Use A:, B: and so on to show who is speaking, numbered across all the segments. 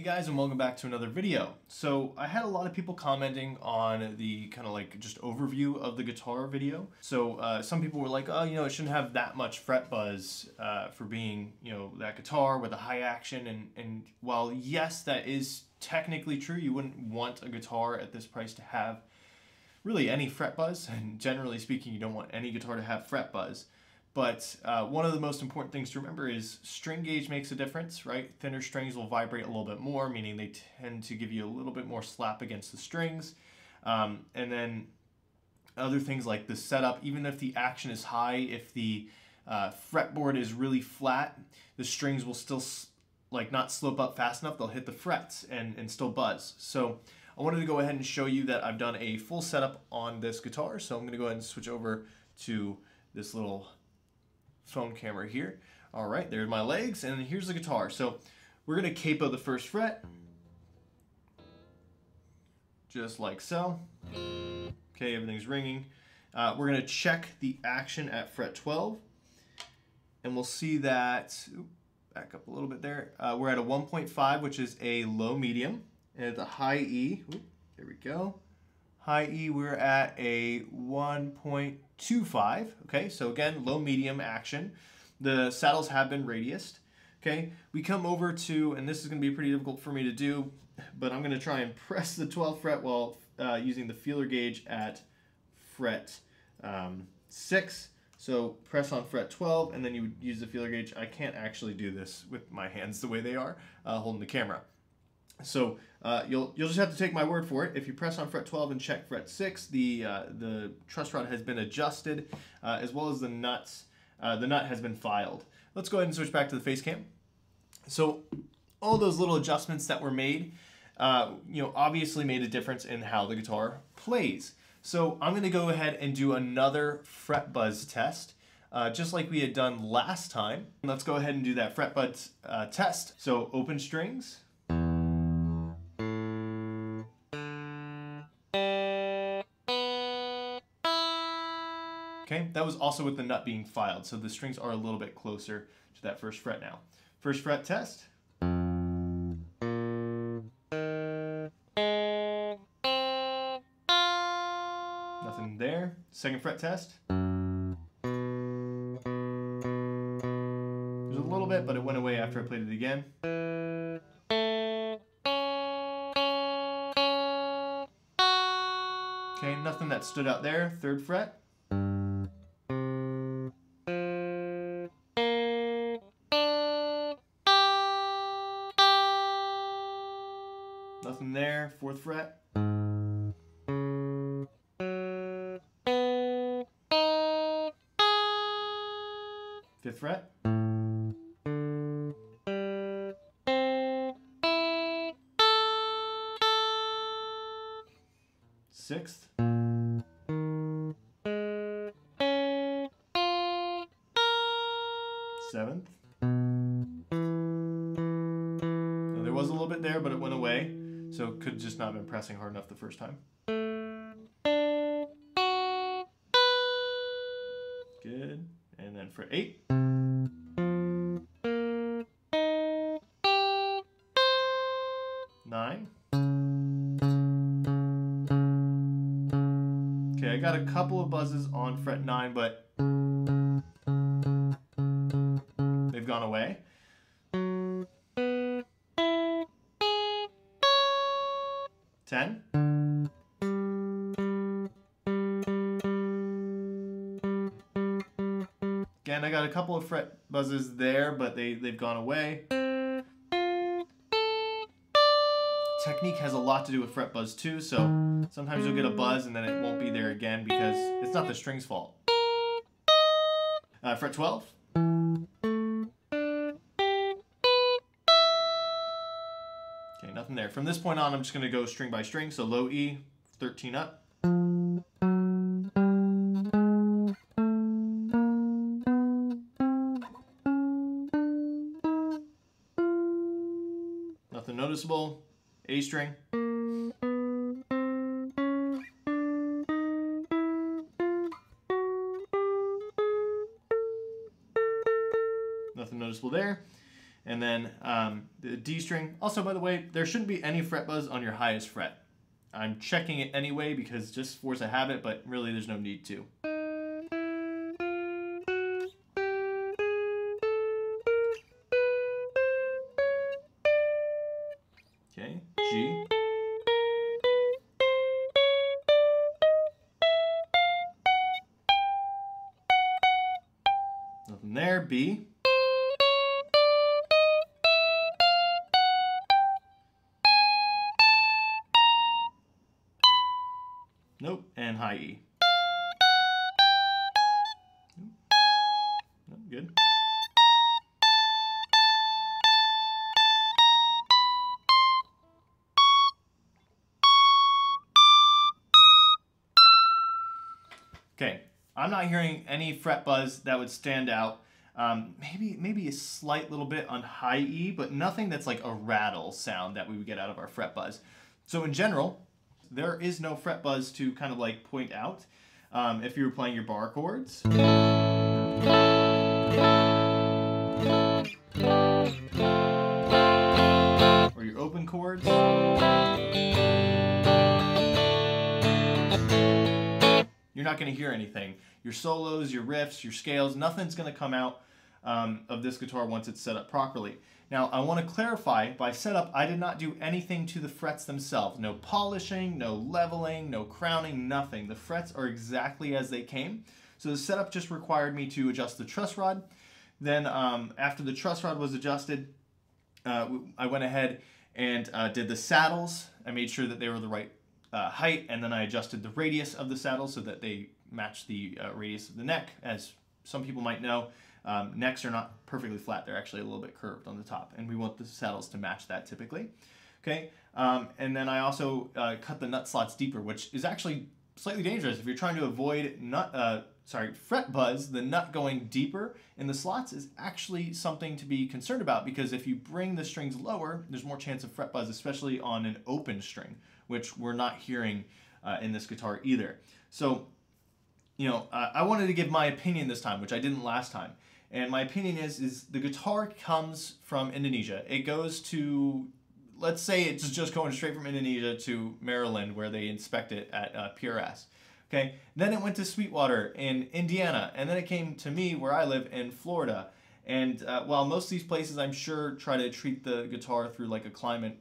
A: Hey guys, and welcome back to another video. So I had a lot of people commenting on the kind of like just overview of the guitar video. So some people were like, oh, you know, it shouldn't have that much fret buzz for being, you know, that guitar with a high action. And while yes, that is technically true, you wouldn't want a guitar at this price to have really any fret buzz. And generally speaking, you don't want any guitar to have fret buzz. But one of the most important things to remember is string gauge makes a difference, right? Thinner strings will vibrate a little bit more, meaning they tend to give you a little bit more slap against the strings. And then other things like the setup, even if the action is high, if the fretboard is really flat, the strings will still not slope up fast enough. They'll hit the frets and still buzz. So I wanted to go ahead and show you that I've done a full setup on this guitar. So I'm going to go ahead and switch over to this little phone camera here. All right, there's my legs, and here's the guitar. So we're gonna capo the first fret, just like so. Okay, everything's ringing. We're gonna check the action at fret 12, and we'll see that, back up a little bit there, we're at a 1.5, which is a low medium, and at the high E, there we go, high E, we're at a 1.25. Okay, so again, low medium action. The saddles have been radiused. Okay, we come over to, and this is going to be pretty difficult for me to do, but I'm going to try and press the 12th fret while using the feeler gauge at fret 6. So press on fret 12, and then you would use the feeler gauge. I can't actually do this with my hands the way they are holding the camera. So you'll just have to take my word for it. If you press on fret 12 and check fret 6, the truss rod has been adjusted, as well as the nuts. The nut has been filed. Let's go ahead and switch back to the face cam. So all those little adjustments that were made, obviously made a difference in how the guitar plays. So I'm going to go ahead and do another fret buzz test, just like we had done last time. Let's go ahead and do that fret buzz test. So open strings. Okay, that was also with the nut being filed, so the strings are a little bit closer to that first fret now. First fret test. Nothing there. Second fret test. There's a little bit, but it went away after I played it again. Okay, nothing that stood out there. Third fret. Nothing there. Fourth fret. Fifth fret. Sixth. Seventh. Now there was a little bit there, but it went away. So it could just not have been pressing hard enough the first time. Good. And then fret 8. 9. Okay, I got a couple of buzzes on fret 9, but they've gone away. 10. Again, I got a couple of fret buzzes there, but they've gone away. Technique has a lot to do with fret buzz too, so sometimes you'll get a buzz and then it won't be there again because it's not the string's fault. Fret 12. Okay, nothing there. From this point on, I'm just going to go string by string. So low E, 13 up. Nothing noticeable. A string. Nothing noticeable there. And then the D string. Also, by the way, there shouldn't be any fret buzz on your highest fret. I'm checking it anyway because just force a habit, but really there's no need to. Okay, G. Nothing there, B. Nope, and high E. Nope, good. Okay, I'm not hearing any fret buzz that would stand out. Maybe a slight little bit on high E, but nothing that's like a rattle sound that we would get out of our fret buzz. So in general, there is no fret buzz to kind of like point out. If you were playing your bar chords. Or your open chords. You're not going to hear anything. Your solos, your riffs, your scales, nothing's going to come out of this guitar once it's set up properly. Now, I want to clarify, by setup, I did not do anything to the frets themselves. No polishing, no leveling, no crowning, nothing. The frets are exactly as they came. So the setup just required me to adjust the truss rod. Then after the truss rod was adjusted, I went ahead and did the saddles. I made sure that they were the right height, and then I adjusted the radius of the saddle so that they match the radius of the neck. As some people might know, necks are not perfectly flat. They're actually a little bit curved on the top, and we want the saddles to match that typically. Okay, and then I also cut the nut slots deeper, which is actually slightly dangerous. If you're trying to avoid fret buzz, the nut going deeper in the slots is actually something to be concerned about, because if you bring the strings lower, there's more chance of fret buzz, especially on an open string, which we're not hearing in this guitar either. So, you know, I wanted to give my opinion this time, which I didn't last time. And my opinion is the guitar comes from Indonesia. It goes to, let's say it's just going straight from Indonesia to Maryland, where they inspect it at PRS. Okay, then it went to Sweetwater in Indiana, and then it came to me where I live in Florida. And while most of these places, I'm sure, try to treat the guitar through like a climate,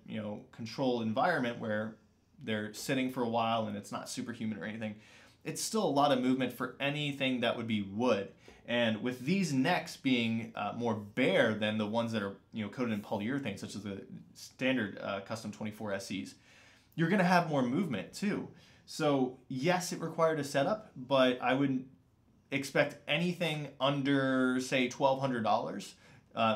A: control environment where they're sitting for a while and it's not super humid or anything, it's still a lot of movement for anything that would be wood. And with these necks being more bare than the ones that are coated in polyurethane, such as the standard custom 24 SEs, you're going to have more movement too. So yes, it required a setup, but I wouldn't expect anything under, say, $1,200,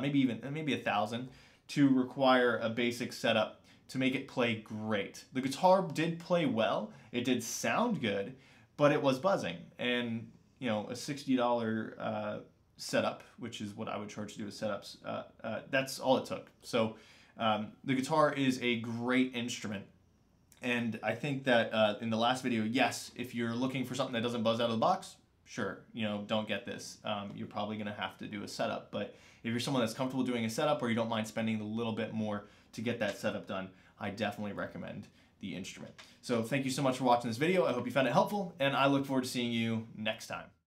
A: maybe $1,000, to require a basic setup to make it play great. The guitar did play well, it did sound good, but it was buzzing. And a $60 setup, which is what I would charge to do with setups, that's all it took. So the guitar is a great instrument. And I think that in the last video, yes, if you're looking for something that doesn't buzz out of the box, sure, don't get this. You're probably going to have to do a setup. But if you're someone that's comfortable doing a setup, or you don't mind spending a little bit more to get that setup done, I definitely recommend the instrument. So thank you so much for watching this video. I hope you found it helpful, and I look forward to seeing you next time.